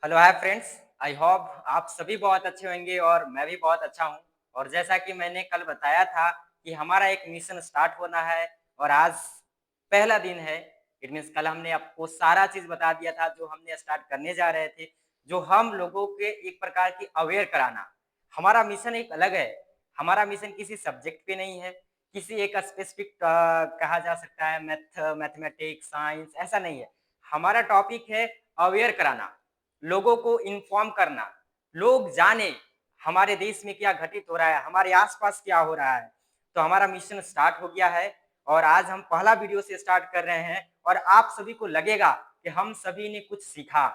Hello hi friends. I hope आप सभी बहुत अच्छे होंगे और मैं भी बहुत अच्छा हूँ। और जैसा कि मैंने कल बताया था कि हमारा एक मिशन स्टार्ट होना है और आज पहला दिन है। इट मीन्स कल हमने आपको सारा चीज़ बता दिया था जो हमने स्टार्ट करने जा रहे थे, जो हम लोगों के एक प्रकार की अवेयर कराना। हमारा मिशन एक अलग है। हमारा मिशन किसी सब्जेक्ट पे नहीं है, किसी एक स्पेसिफिक कहा जा सकता है मैथमेटिक्स, साइंस ऐसा नहीं है। हमारा टॉपिक है अवेयर कराना, लोगों को इन्फॉर्म करना, लोग जाने हमारे देश में क्या घटित हो रहा है, हमारे आसपास क्या हो रहा है। तो हमारा मिशन स्टार्ट हो गया है और आज हम पहला वीडियो से स्टार्ट कर रहे हैं और आप सभी को लगेगा कि हम सभी ने कुछ सीखा।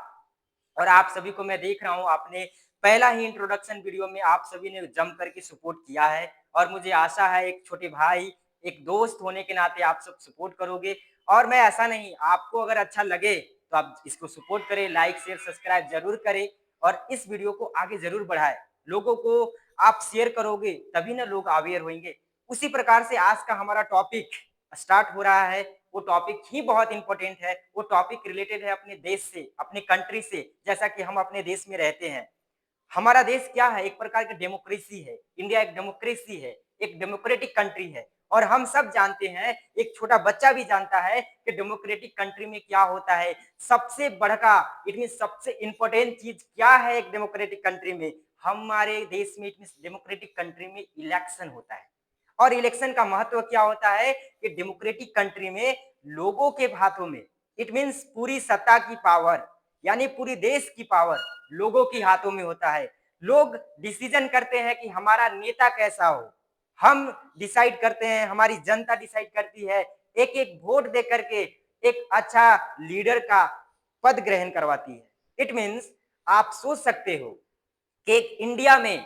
और आप सभी को मैं देख रहा हूँ, आपने पहला ही इंट्रोडक्शन वीडियो में आप सभी ने जम करके सपोर्ट किया है और मुझे आशा है एक छोटे भाई, एक दोस्त होने के नाते आप सब सपोर्ट करोगे। और मैं ऐसा नहीं, आपको अगर अच्छा लगे तो आप इसको सपोर्ट करें, लाइक शेयर सब्सक्राइब जरूर करें और इस वीडियो को आगे जरूर बढ़ाएं। लोगों को आप शेयर करोगे तभी ना लोग अवेयर होंगे। उसी प्रकार से आज का हमारा टॉपिक स्टार्ट हो रहा है। वो टॉपिक ही बहुत इंपॉर्टेंट है। वो टॉपिक रिलेटेड है अपने देश से, अपने कंट्री से। जैसा कि हम अपने देश में रहते हैं, हमारा देश क्या है, एक प्रकार की डेमोक्रेसी है। इंडिया एक डेमोक्रेसी है, एक डेमोक्रेटिक कंट्री है। और हम सब जानते हैं, एक छोटा बच्चा भी जानता है कि डेमोक्रेटिक कंट्री में क्या होता है। सबसे बड़का, इट मीन सबसे इंपॉर्टेंट चीज क्या है एक डेमोक्रेटिक कंट्री में। हमारे देश में, इट मीन डेमोक्रेटिक कंट्री में इलेक्शन होता है। और इलेक्शन का महत्व क्या होता है कि डेमोक्रेटिक कंट्री में लोगों के हाथों में, इट मीन्स पूरी सत्ता की पावर, यानी पूरी देश की पावर लोगों के हाथों में होता है। लोग डिसीजन करते हैं कि हमारा नेता कैसा हो। हम डिसाइड करते हैं, हमारी जनता डिसाइड करती है, एक एक वोट दे करके एक अच्छा लीडर का पद ग्रहण करवाती है। इट मीन्स आप सोच सकते हो कि एक इंडिया में,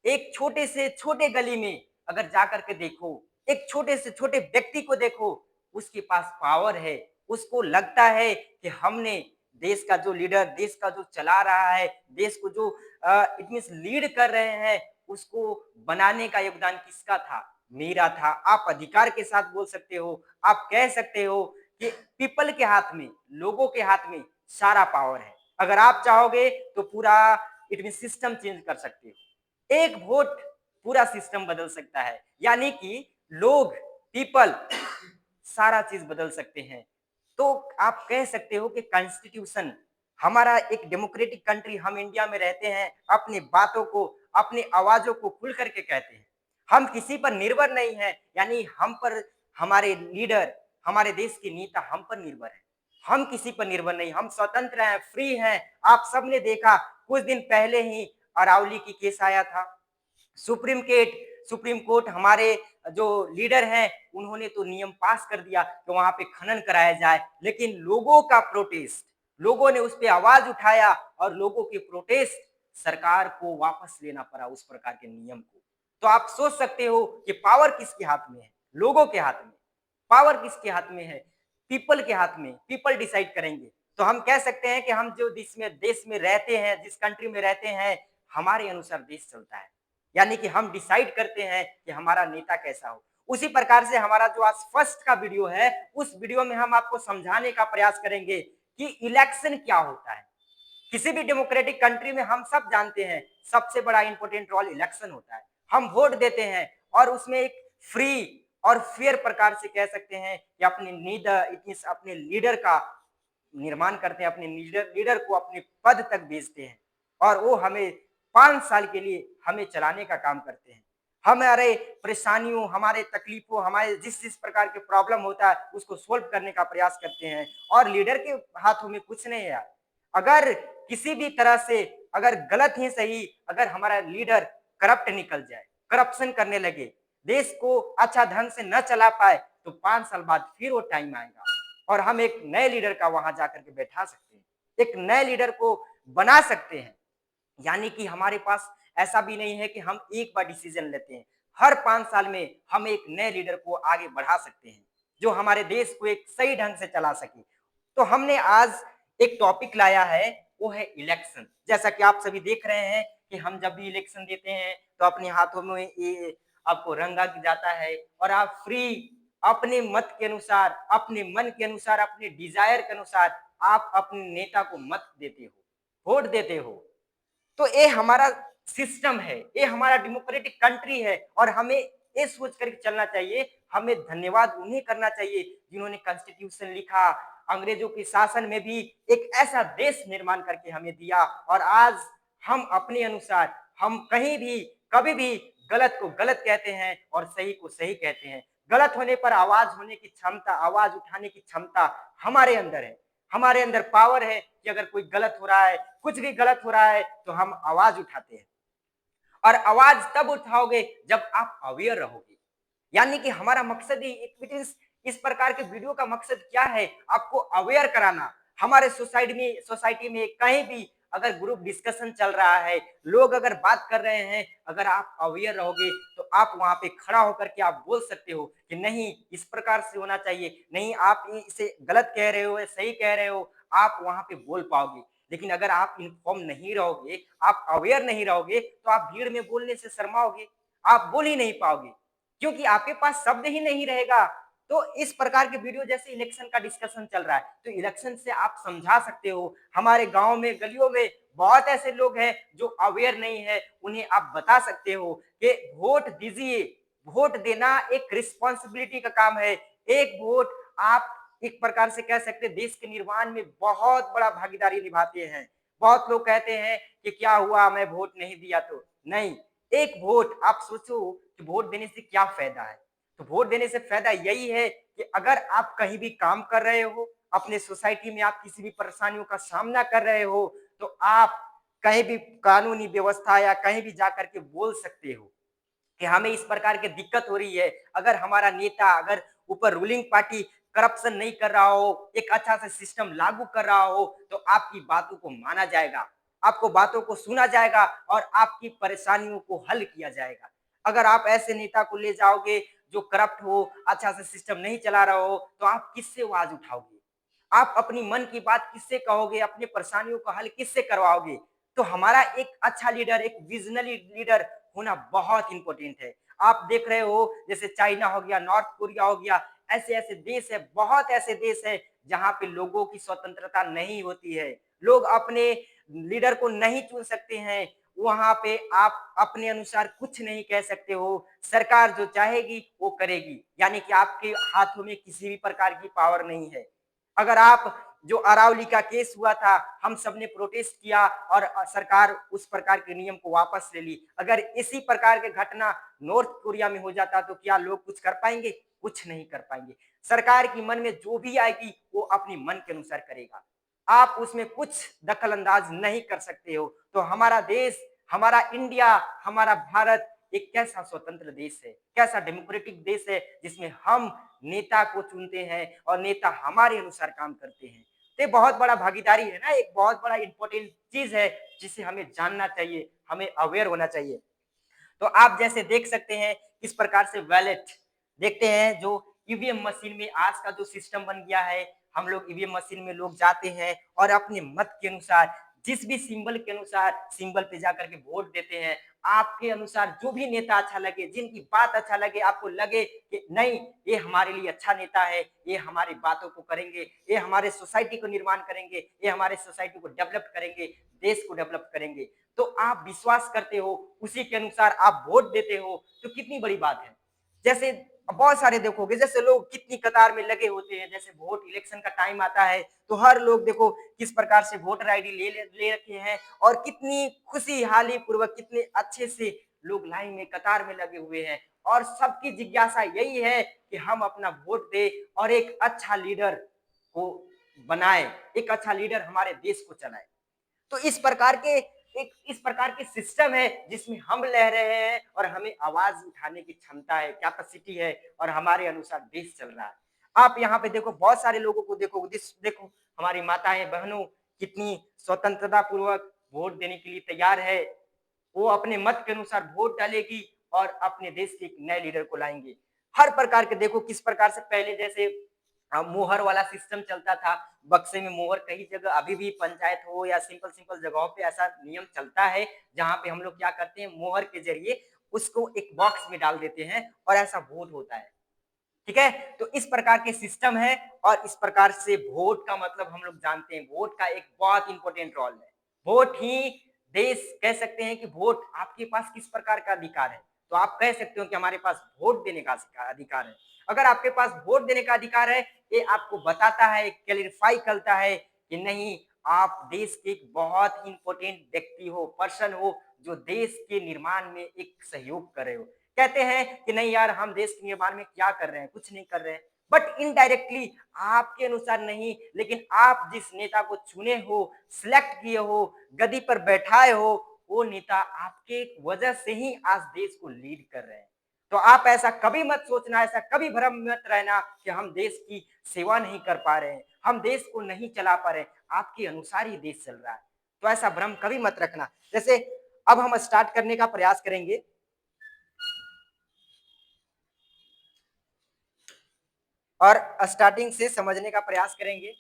एक छोटे से छोटे गली में अगर जाकर के देखो, एक छोटे से छोटे व्यक्ति को देखो, उसके पास पावर है। उसको लगता है कि हमने देश का जो लीडर, देश का जो चला रहा है, देश को जो इट मींस लीड कर रहे हैं, उसको बनाने का योगदान किसका था? मेरा था। आप अधिकार के साथ बोल सकते हो, आप कह सकते हो कि पीपल के हाथ में, लोगों के हाथ में सारा पावर है। अगर आप चाहोगे तो पूरा इट मीन सिस्टम चेंज कर सकते हो। एक वोट पूरा सिस्टम बदल सकता है। यानी कि लोग, पीपल सारा चीज बदल सकते हैं। तो आप कह सकते हो कि कॉन्स्टिट्यूशन, हमारा एक डेमोक्रेटिक कंट्री, हम इंडिया में रहते हैं, अपनी बातों को, अपनी आवाजों को खुल करके कहते हैं। हम किसी पर निर्भर नहीं है, यानी हम पर हमारे लीडर, हमारे देश के नेता हम पर निर्भर है। हम किसी पर निर्भर नहीं, हम स्वतंत्र हैं, फ्री हैं। आप सबने देखा, कुछ दिन पहले ही अरावली की केस आया था। सुप्रीम कोर्ट हमारे जो लीडर हैं, उन्होंने तो नियम पास कर दिया कि वहां पे खनन कराया जाए। लेकिन लोगों का प्रोटेस्ट, लोगों ने उस पर आवाज उठाया और लोगों के प्रोटेस्ट, सरकार को वापस लेना पड़ा उस प्रकार के नियम को। तो आप सोच सकते हो कि पावर किसके हाथ में है? लोगों के हाथ में। पावर किसके हाथ में है? पीपल के हाथ में। पीपल डिसाइड करेंगे। तो हम कह सकते हैं कि हम जो देश में रहते हैं, जिस कंट्री में रहते हैं, हमारे अनुसार देश चलता है। यानी कि हम डिसाइड करते हैं कि हमारा नेता कैसा हो। उसी प्रकार से हमारा जो आज फर्स्ट का वीडियो है, उस वीडियो में हम आपको समझाने का प्रयास करेंगे कि इलेक्शन क्या होता है। किसी भी डेमोक्रेटिक कंट्री में हम सब जानते हैं, सबसे बड़ा इंपॉर्टेंट रोल इलेक्शन होता है। हम वोट देते हैं और उसमें एक फ्री और फेयर प्रकार से कह सकते हैं कि अपने लीडर, इट मींस अपने लीडर का निर्माण करते हैं, अपने लीडर को अपने पद तक भेजते हैं और वो हमें 5 साल के लिए हमें चलाने का काम करते हैं। हमारे परेशानियों, हमारे तकलीफों, हमारे जिस जिस प्रकार के प्रॉब्लम होता है उसको सोल्व करने का प्रयास करते हैं। और लीडर के हाथों में कुछ नहीं है यार। अगर किसी भी तरह से, अगर गलत ही सही, अगर हमारा लीडर करप्ट निकल जाए, करप्शन करने लगे, देश को अच्छा ढंग से न चला पाए, तो 5 साल बाद फिर वो टाइम आएगा और हम एक नए लीडर का वहां जाकर के बैठा सकते हैं, एक नए लीडर को बना सकते हैं। यानी कि हमारे पास ऐसा भी नहीं है कि हम एक बार डिसीजन लेते हैं। हर 5 साल में हम एक नए लीडर को आगे बढ़ा सकते हैं, जो हमारे देश को एक सही ढंग से चला सके। तो हमने आज एक टॉपिक लाया है, वो है इलेक्शन। जैसा कि आप सभी देख रहे हैं कि हम जब भी इलेक्शन देते हैं तो अपने हाथों में ये आपको रंगा जाता है और आप फ्री अपने मत के अनुसार, अपने मन के अनुसार, अपने डिजायर के अनुसार आप अपने नेता को मत देते हो। वोट देते हो। तो ये हमारा सिस्टम है, ये हमारा डेमोक्रेटिक कंट्री है और हमें ये सोच करके चलना चाहिए, हमें धन्यवाद उन्हें करना चाहिए जिन्होंने कॉन्स्टिट्यूशन लिखा, अंग्रेजों के शासन में भी एक ऐसा देश निर्माण करके हमें दिया और आज हम अपने अनुसार हम कहीं भी कभी भी गलत को गलत कहते हैं और सही को सही कहते हैं। गलत होने पर आवाज होने की क्षमता, आवाज उठाने की क्षमता हमारे अंदर है। हमारे अंदर पावर है कि अगर कोई गलत हो रहा है, कुछ भी गलत हो रहा है तो हम आवाज उठाते हैं और आवाज तब उठाओगे जब आप अवेयर रहोगे। यानी कि हमारा मकसद ही इस प्रकार के वीडियो का मकसद क्या है, आपको अवेयर कराना। हमारे सोसाइटी में कहीं भी अगर ग्रुप डिस्कशन चल रहा है, लोग अगर बात कर रहे हैं, अगर आप अवेयर रहोगे तो आप वहां पे खड़ा होकर के आप बोल सकते हो कि नहीं इस प्रकार से होना चाहिए, नहीं आप इसे गलत कह रहे हो या सही कह रहे हो, आप वहां पे बोल पाओगे। लेकिन अगर आप इन्फॉर्म नहीं रहोगे, आप अवेयर नहीं रहोगे तो आप भीड़ में बोलने से शर्माओगे, आप बोल ही नहीं पाओगे क्योंकि आपके पास शब्द ही नहीं रहेगा। तो इस प्रकार के वीडियो जैसे इलेक्शन का डिस्कशन चल रहा है तो इलेक्शन से आप समझा सकते हो। हमारे गांव में गलियों में बहुत ऐसे लोग हैं जो अवेयर नहीं है, उन्हें आप बता सकते हो कि वोट दीजिए। वोट देना एक रिस्पॉन्सिबिलिटी का काम है। एक वोट आप एक प्रकार से कह सकते हैं देश के निर्माण में बहुत बड़ा भागीदारी निभाते हैं। बहुत लोग कहते हैं कि क्या हुआ मैं वोट नहीं दिया तो नहीं, एक वोट आप सोचो कि वोट देने से क्या फायदा है। तो वोट देने से फायदा यही है कि अगर आप कहीं भी काम कर रहे हो, अपने सोसाइटी में आप किसी भी परेशानियों का सामना कर रहे हो तो आप कहीं भी कानूनी व्यवस्था या कहीं भी जाकर के बोल सकते हो कि हमें इस प्रकार की दिक्कत हो रही है। अगर हमारा नेता अगर ऊपर रूलिंग पार्टी करप्शन नहीं कर रहा हो, एक अच्छा सा सिस्टम लागू कर रहा हो तो आपकी बातों को माना जाएगा, आपको बातों को सुना जाएगा और आपकी परेशानियों को हल किया जाएगा। अगर आप ऐसे नेता को ले जाओगे जो करप्ट हो, अच्छा सा सिस्टम नहीं चला रहा हो तो आप किससे आवाज उठाओगे, आप अपनी मन की बात किससे कहोगे, अपनी परेशानियों का हल किससे करवाओगे। तो हमारा एक अच्छा लीडर, एक विजनरी लीडर होना बहुत इंपॉर्टेंट है। आप देख रहे हो जैसे चाइना हो गया, नॉर्थ कोरिया हो गया, ऐसे ऐसे देश है, बहुत ऐसे देश है जहां पे लोगों की स्वतंत्रता नहीं होती है, लोग अपने लीडर को नहीं चुन सकते हैं। वहां पे आप अपने अनुसार कुछ नहीं कह सकते हो, सरकार जो चाहेगी वो करेगी, यानी कि आपके हाथों में किसी भी प्रकार की पावर नहीं है। अगर आप जो अरावली का केस हुआ था, हम सबने प्रोटेस्ट किया और सरकार उस प्रकार के नियम को वापस ले ली। अगर इसी प्रकार के घटना नॉर्थ कोरिया में हो जाता तो क्या लोग कुछ कर पाएंगे? कुछ नहीं कर पाएंगे। सरकार की मन में जो भी आएगी वो अपनी मन के अनुसार करेगा, आप उसमें कुछ दखल अंदाज नहीं कर सकते हो। तो हमारा देश, हमारा इंडिया, हमारा भारत एक कैसा स्वतंत्र देश है, कैसा डेमोक्रेटिक देश है जिसमें हम नेता को चुनते हैं और नेता हमारे अनुसार काम करते हैं। तो ये बहुत बड़ा भागीदारी है ना, एक बहुत बड़ा इंपॉर्टेंट चीज है जिसे हमें जानना चाहिए, हमें अवेयर होना चाहिए। तो आप जैसे देख सकते हैं किस प्रकार से वैलेट देखते हैं, जो ईवीएम मशीन में आज का जो सिस्टम बन गया है, हम लोग ईवीएम मशीन में लोग जाते हैं और अपने मत के अनुसार जिस भी सिंबल के अनुसार सिंबल पे जाकर के वोट देते हैं। आपके अनुसार जो भी नेता अच्छा लगे, जिनकी बात अच्छा लगे, आपको लगे कि नहीं ये हमारे लिए अच्छा नेता है, ये हमारी बातों को करेंगे, ये हमारे सोसाइटी को निर्माण करेंगे, ये हमारे सोसाइटी को डेवलप करेंगे, देश को डेवलप करेंगे, तो आप विश्वास करते हो, उसी के अनुसार आप वोट देते हो, तो कितनी बड़ी बात है। जैसे बहुत सारे देखोगे जैसे लोग कितनी कतार में लगे होते हैं, जैसे वोट इलेक्शन का टाइम आता है तो हर लोग देखो किस प्रकार से वोटर आईडी ले रखे हैं और कितनी खुशी हाली पूर्वक कितने अच्छे से लोग लाइन में कतार में लगे हुए हैं और सबकी जिज्ञासा यही है कि हम अपना वोट दे और एक अच्छा लीडर को बनाए, एक अच्छा लीडर हमारे देश को चलाए। तो इस प्रकार के सिस्टम है जिसमें हम रह रहे हैं और हमें आवाज उठाने की क्षमता है, कैपेसिटी है और हमारे अनुसार देश चल रहा है। आप यहाँ पे देखो बहुत सारे लोगों को देखो, देखो हमारी माताएं बहनों कितनी स्वतंत्रता पूर्वक वोट देने के लिए तैयार है। वो अपने मत के अनुसार वोट डालेगी और अपने देश के एक नए लीडर को लाएंगे। हर प्रकार के देखो किस प्रकार से पहले जैसे मोहर वाला सिस्टम चलता था, बक्से में मोहर, कई जगह अभी भी पंचायत हो या सिंपल सिंपल जगहों पे ऐसा नियम चलता है जहां पे हम लोग क्या करते हैं मोहर के जरिए उसको एक बॉक्स में डाल देते हैं और ऐसा वोट होता है। ठीक है, तो इस प्रकार के सिस्टम है और इस प्रकार से वोट का मतलब हम लोग जानते हैं, वोट का एक बहुत इंपॉर्टेंट रोल है। वोट ही देश कह सकते हैं कि वोट आपके पास किस प्रकार का अधिकार है, तो आप कह सकते हो कि हमारे पास वोट देने का अधिकार है। अगर आपके पास वोट देने का अधिकार है, ये आपको बताता है, क्लैरिफाई करता है कि नहीं, आप देश के एक बहुत ही इंपॉर्टेंट व्यक्ति हो, पर्सन हो, जो देश के निर्माण में एक सहयोग कर रहे हो। कहते हैं कि नहीं यार, हम देश के निर्माण में क्या कर रहे हैं, कुछ नहीं कर रहे हैं, बट इनडायरेक्टली आपके अनुसार नहीं, लेकिन आप जिस नेता को चुने हो, सिलेक्ट किए हो, गद्दी पर बैठाए हो, वो नेता आपके वजह से ही आज देश को लीड कर रहे हैं। तो आप ऐसा कभी मत सोचना, ऐसा कभी भ्रम मत रहना कि हम देश की सेवा नहीं कर पा रहे हैं, हम देश को नहीं चला पा रहे हैं, आपके अनुसार ही देश चल रहा है। तो ऐसा भ्रम कभी मत रखना। जैसे अब हम स्टार्ट करने का प्रयास करेंगे और स्टार्टिंग से समझने का प्रयास करेंगे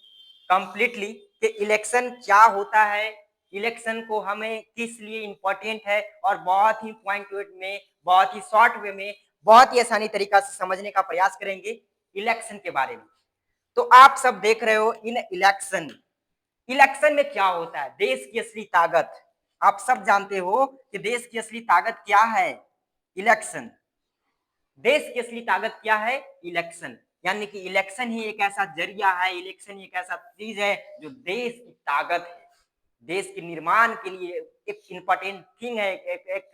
कंप्लीटली कि इलेक्शन क्या होता है, इलेक्शन को हमें किस लिए इंपॉर्टेंट है, और बहुत ही पॉइंट में, बहुत ही शॉर्ट वे में, बहुत ही आसानी तरीका से समझने का प्रयास करेंगे इलेक्शन के बारे में। तो आप सब देख रहे हो इन इलेक्शन, इलेक्शन में क्या होता है, देश की असली ताकत। आप सब जानते हो कि देश की असली ताकत क्या है, इलेक्शन। देश की असली ताकत क्या है, इलेक्शन। यानी कि इलेक्शन ही एक ऐसा जरिया है, इलेक्शन ही एक ऐसा चीज है जो देश की ताकत है, देश के निर्माण के लिए एक इंपॉर्टेंट थिंग है, एक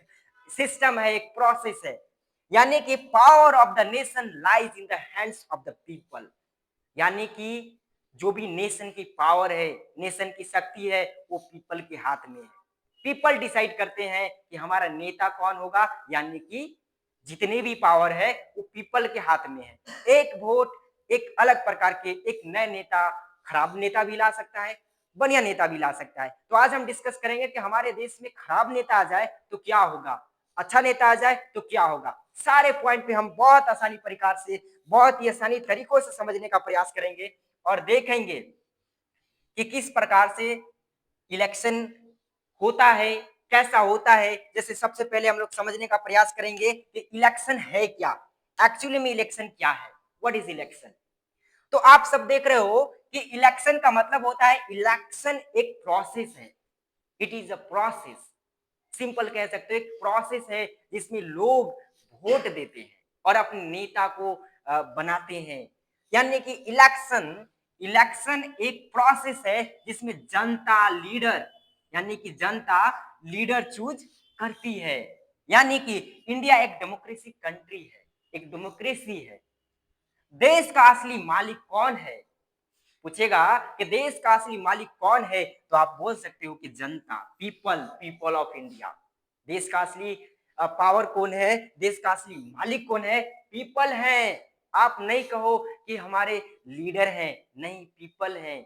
सिस्टम है, एक प्रोसेस है। यानी कि power of the nation lies in the hands of the people. यानी कि जो भी नेशन की पावर है, नेशन की शक्ति है, वो पीपल के हाथ में है। पीपल डिसाइड करते हैं कि हमारा नेता कौन होगा, यानी कि जितने भी पावर है वो पीपल के हाथ में है। एक वोट एक अलग प्रकार के एक नए नेता, खराब नेता भी ला सकता है, बढ़िया नेता भी ला सकता है। तो आज हम डिस्कस करेंगे कि हमारे देश में खराब नेता आ जाए तो क्या होगा, अच्छा नेता आ जाए तो क्या होगा। सारे पॉइंट पे हम बहुत आसानी प्रकार से, बहुत ही आसानी तरीकों से समझने का प्रयास करेंगे और देखेंगे कि किस प्रकार से इलेक्शन होता है, कैसा होता है। जैसे सबसे पहले हम लोग समझने का प्रयास करेंगे कि इलेक्शन है क्या, एक्चुअली में इलेक्शन क्या है, व्हाट इज इलेक्शन। तो आप सब देख रहे हो कि इलेक्शन का मतलब होता है, इलेक्शन एक प्रोसेस है, it is a process, simple कह सकते हो एक प्रोसेस है जिसमें लोग वोट देते हैं और अपने नेता को बनाते हैं। यानी कि इलेक्शन, इलेक्शन एक प्रोसेस है जिसमें जनता लीडर, यानी कि जनता लीडर चूज करती है। यानी कि इंडिया एक डेमोक्रेसी कंट्री है, एक डेमोक्रेसी है। देश का असली मालिक कौन है, पूछेगा कि देश का असली मालिक कौन है, तो आप बोल सकते हो कि जनता, पीपल, पीपल ऑफ इंडिया। देश का असली पावर कौन है, देश का असली मालिक कौन है, पीपल है। आप नहीं कहो कि हमारे लीडर हैं, नहीं, पीपल हैं।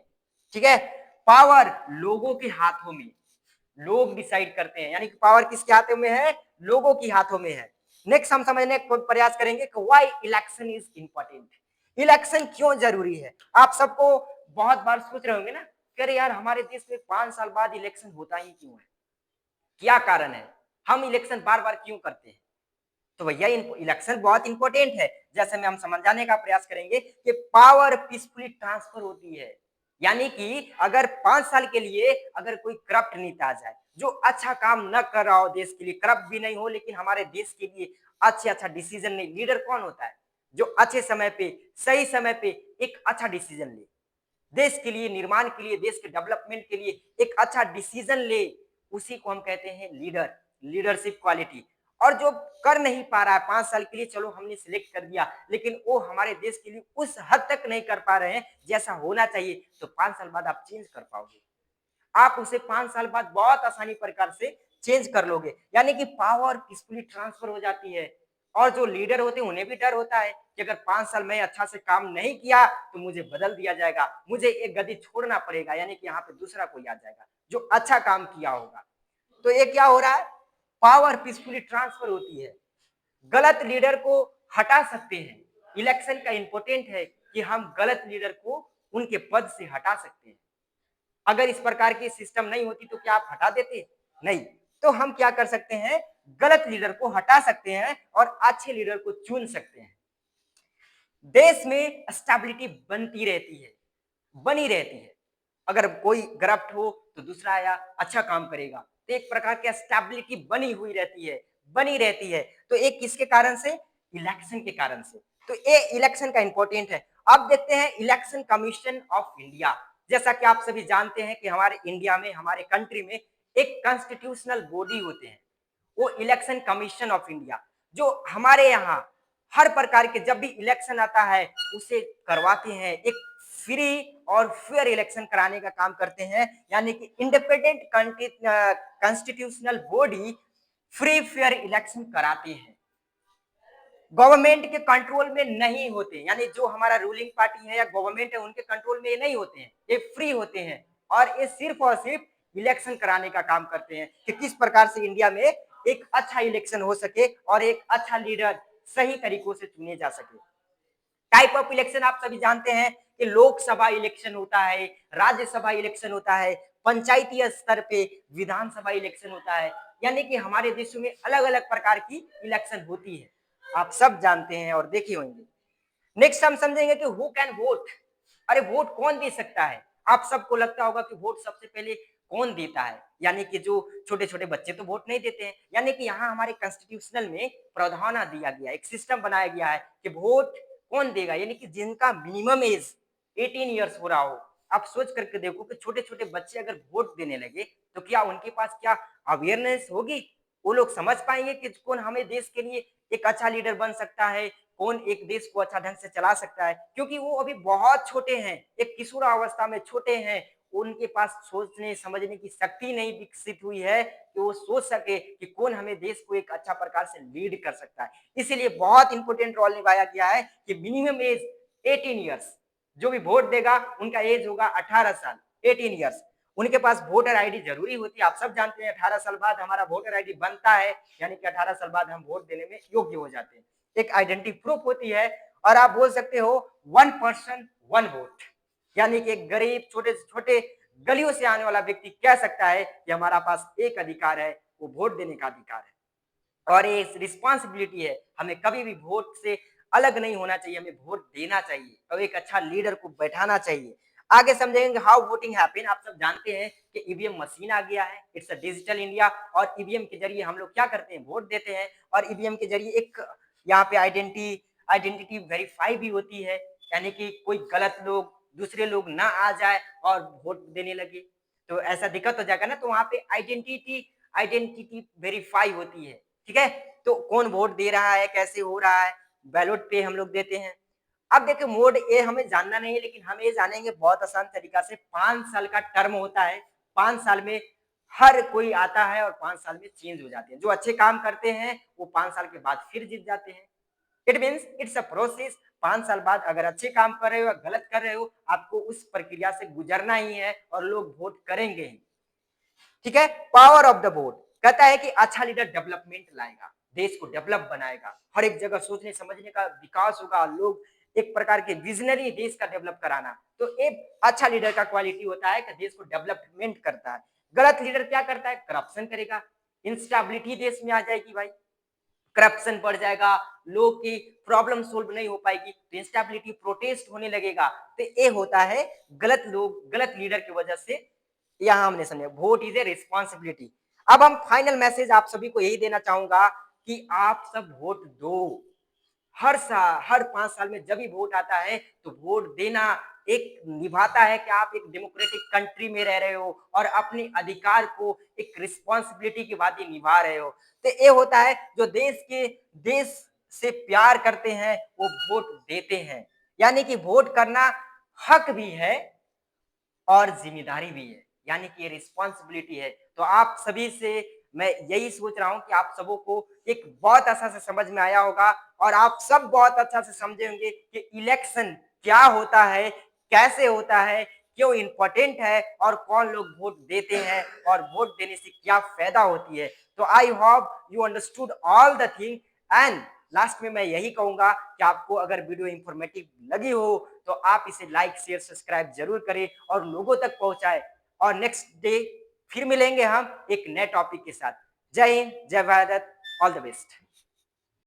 ठीक है, पावर लोगों के हाथों में, लोग डिसाइड करते हैं, यानी कि पावर किसके हाथों में है, लोगों के हाथों में है। नेक्स्ट हम समझने का प्रयास करेंगे कि why election is important, election क्यों जरूरी है। आप सबको बहुत बार सोच रहे होंगे ना कि अरे यार, हमारे देश में 5 साल बाद इलेक्शन होता ही क्यों है, क्या कारण है, हम इलेक्शन बार बार क्यों करते हैं। तो भैया इलेक्शन बहुत इंपॉर्टेंट है। जैसे में हम समझाने का प्रयास करेंगे कि पावर पीसफुली ट्रांसफर होती है। यानी कि अगर 5 साल के लिए अगर कोई करप्ट नेता आ जाए जो अच्छा काम न कर रहा हो, देश के लिए करप्ट भी नहीं हो, लेकिन हमारे देश के लिए अच्छे अच्छा डिसीजन नहीं, लीडर कौन होता है जो अच्छे समय पे, सही समय पे एक अच्छा डिसीजन ले, देश के लिए, निर्माण के लिए, देश के डेवलपमेंट के लिए एक अच्छा डिसीजन ले, उसी को हम कहते हैं लीडर, लीडरशिप क्वालिटी। और जो कर नहीं पा रहा है 5 साल के लिए, चलो हमने सिलेक्ट कर दिया, लेकिन वो हमारे देश के लिए उस हद तक नहीं कर पा रहे हैं जैसा होना चाहिए, तो 5 साल बाद आप चेंज कर पाओगे, आप उसे 5 साल बाद बहुत आसानी प्रकार से चेंज कर लोगे। यानी कि पावर पीसफुली ट्रांसफर हो जाती है। और जो लीडर होते हैं उन्हें भी डर होता है कि अगर 5 साल में अच्छा से काम नहीं किया तो मुझे बदल दिया जाएगा, मुझे एक गद्दी छोड़ना पड़ेगा, यानी कि यहाँ पे दूसरा कोई आ जाएगा जो अच्छा काम किया होगा। तो ये क्या हो रहा है, पावर पीसफुली ट्रांसफर होती है, गलत लीडर को हटा सकते हैं। इलेक्शन का इंपॉर्टेंट है कि हम गलत लीडर को उनके पद से हटा सकते हैं। अगर इस प्रकार की सिस्टम नहीं होती तो क्या आप हटा देते, नहीं। तो हम क्या कर सकते हैं, गलत लीडर को हटा सकते हैं और अच्छे लीडर को चुन सकते हैं। देश में स्टेबिलिटी बनती रहती है, बनी रहती है। अगर कोई करप्ट हो तो दूसरा आया अच्छा काम करेगा, तो एक प्रकार की स्टेबिलिटी बनी रहती है। तो एक किसके कारण से? इलेक्शन के कारण से। तो ये इलेक्शन का इंपॉर्टेंट है। अब देखते हैं इलेक्शन कमीशन ऑफ इंडिया। जैसा कि आप सभी जानते हैं कि हमारे इंडिया में, हमारे कंट्री में एक कॉन्स्टिट्यूशनल बॉडी होते हैं, वो इलेक्शन कमीशन ऑफ इंडिया, जो हमारे यहाँ हर प्रकार के जब भी इलेक्शन आता है उसे करवाते हैं। एक फ्री और फेयर इलेक्शन कराने का काम करते हैं, यानी कि independent constitutional body free fair election कराते हैं, गवर्नमेंट के कंट्रोल में नहीं होते। यानी जो हमारा रूलिंग पार्टी है या गवर्नमेंट है उनके कंट्रोल में ये नहीं होते हैं, ये फ्री होते हैं और ये सिर्फ और सिर्फ इलेक्शन कराने का काम करते हैं कि किस प्रकार से इंडिया में एक अच्छा इलेक्शन हो सके और एक अच्छा लीडर सही तरीकों से चुने जा सके। टाइप ऑफ इलेक्शन आप सभी जानते हैं कि लोकसभा इलेक्शन होता है, राज्यसभा इलेक्शन होता है, पंचायती स्तर पे विधानसभा इलेक्शन होता है, यानी कि हमारे देश में अलग अलग प्रकार की इलेक्शन होती है, आप सब जानते हैं और देखे होंगे। नेक्स्ट हम समझेंगे कि हु कैन वोट। अरे वोट कौन दे सकता है? आप सबको लगता होगा कि वोट सबसे पहले कौन देता है, यानी कि जो छोटे छोटे बच्चे तो वोट नहीं देते हैं। यानी कि यहाँ हमारे कॉन्स्टिट्यूशनल में प्रावधान दिया गया, एक सिस्टम बनाया गया है कि वोट कौन देगा, यानी कि जिनका मिनिमम एज 18 ईयर्स हो रहा हो। आप सोच करके देखो कि छोटे छोटे बच्चे अगर वोट देने लगे तो क्या उनके पास क्या अवेयरनेस होगी? वो लोग समझ पाएंगे कि कौन हमें देश के लिए एक अच्छा लीडर बन सकता है, कौन एक देश को अच्छा ढंग से चला सकता है? क्योंकि वो अभी बहुत छोटे हैं, एक किशोरावस्था में छोटे हैं, उनके पास सोचने समझने की शक्ति नहीं विकसित हुई है कि वो सोच सके कि कौन हमें देश को एक अच्छा प्रकार से लीड कर सकता है। इसीलिए बहुत इंपॉर्टेंट रोल निभाया गया है कि मिनिमम एज 18 ईयर्स, जो भी वोट देगा उनका एज होगा 18 साल, 18 ईयर्स। उनके पास वोटर आईडी जरूरी होती है। आप सब जानते हैं 18 साल बाद हमारा वोटर आईडी बनता है, यानी कि 18 साल बाद हम वोट देने में योग्य हो जाते हैं। एक आइडेंटिटी प्रूफ होती है और आप बोल सकते हो 1 पर्सन 1 वोट, यानी कि एक गरीब छोटे छोटे गलियों से आने वाला व्यक्ति कह सकता है कि हमारा पास एक अधिकार है, वो वोट देने का अधिकार है। और ये रिस्पॉन्सिबिलिटी है, हमें कभी भी वोट से अलग नहीं होना चाहिए, हमें वोट देना चाहिए और एक अच्छा लीडर को बैठाना चाहिए। आगे समझेंगे हाउ वोटिंग हैपन। आप सब जानते हैं कि ईवीएम मशीन आ गया है, इट्स अ डिजिटल इंडिया, और ईवीएम के जरिए हम लोग क्या करते हैं, वोट देते हैं। और ईवीएम के जरिए एक यहाँ पे आइडेंटिटी वेरीफाई भी होती है, यानी कि कोई गलत लोग, दूसरे लोग ना आ जाए और वोट देने लगे तो ऐसा दिक्कत हो जाएगा ना, तो वहां पे आइडेंटिटी वेरीफाई होती है। ठीक है, तो कौन वोट दे रहा है, कैसे हो रहा है, बैलेट पे हम लोग देते हैं। अब देखिए मोड ए हमें जानना नहीं है, लेकिन हम ये जानेंगे बहुत आसान तरीका से। 5 साल का टर्म होता है, 5 साल में हर कोई आता है और 5 साल में चेंज हो जाते हैं। जो अच्छे काम करते हैं वो 5 साल के बाद फिर जीत जाते हैं। It means it's a process. 5 साल बाद अगर अच्छे काम कर रहे हो या गलत कर रहे हो, आपको उस प्रक्रिया से गुजरना ही है और लोग वोट करेंगे ही। ठीक है, पावर ऑफ द वोट कहता है कि अच्छा लीडर डेवलपमेंट लाएगा, देश को डेवलप बनाएगा, हर एक जगह सोचने समझने का विकास होगा, लोग एक प्रकार के विजनरी देश का डेवलप कराना। तो एक अच्छा लीडर का क्वालिटी होता है कि देश को डेवलपमेंट करता है। गलत लीडर क्या करता है, करप्शन करेगा, इंस्टेबिलिटी देश में आ जाएगी भाई, करप्शन बढ़ जाएगा, लोग की प्रॉब्लम सोल्व नहीं हो पाएगी, तो इंस्टेबिलिटी, प्रोटेस्ट होने लगेगा। तो ये होता है गलत लोग, गलत लीडर की वजह से। यहाँ हमने समझा वोट इज ए रिस्पॉन्सिबिलिटी। अब हम फाइनल मैसेज आप सभी को यही देना चाहूंगा कि आप सब वोट दो। हर साल, हर 5 साल में जब भी वोट आता है तो वोट देना एक निभाता है कि आप एक डेमोक्रेटिक कंट्री में रह रहे हो और अपने अधिकार को एक रिस्पॉन्सिबिलिटी के बाद ही निभा रहे हो। तो ये होता है जो देश से प्यार करते हैं वो वोट देते हैं, यानी कि वोट करना हक भी है और जिम्मेदारी भी है, यानी कि ये रिस्पॉन्सिबिलिटी है। तो आप सभी से मैं यही सोच रहा हूं कि आप सबों को एक बहुत अच्छा से समझ में आया होगा और आप सब बहुत अच्छा से समझे होंगे कि इलेक्शन क्या होता है, कैसे होता है, क्यों इंपॉर्टेंट है और कौन लोग वोट देते हैं और वोट देने से क्या फायदा होती है। तो I hope you understood all the thing. And last में मैं यही कहूंगा कि आपको अगर वीडियो इंफॉर्मेटिव लगी हो तो आप इसे लाइक शेयर सब्सक्राइब जरूर करें और लोगों तक पहुंचाएं। और नेक्स्ट डे फिर मिलेंगे हम एक नए टॉपिक के साथ। जय हिंद, जय भारत, ऑल द बेस्ट।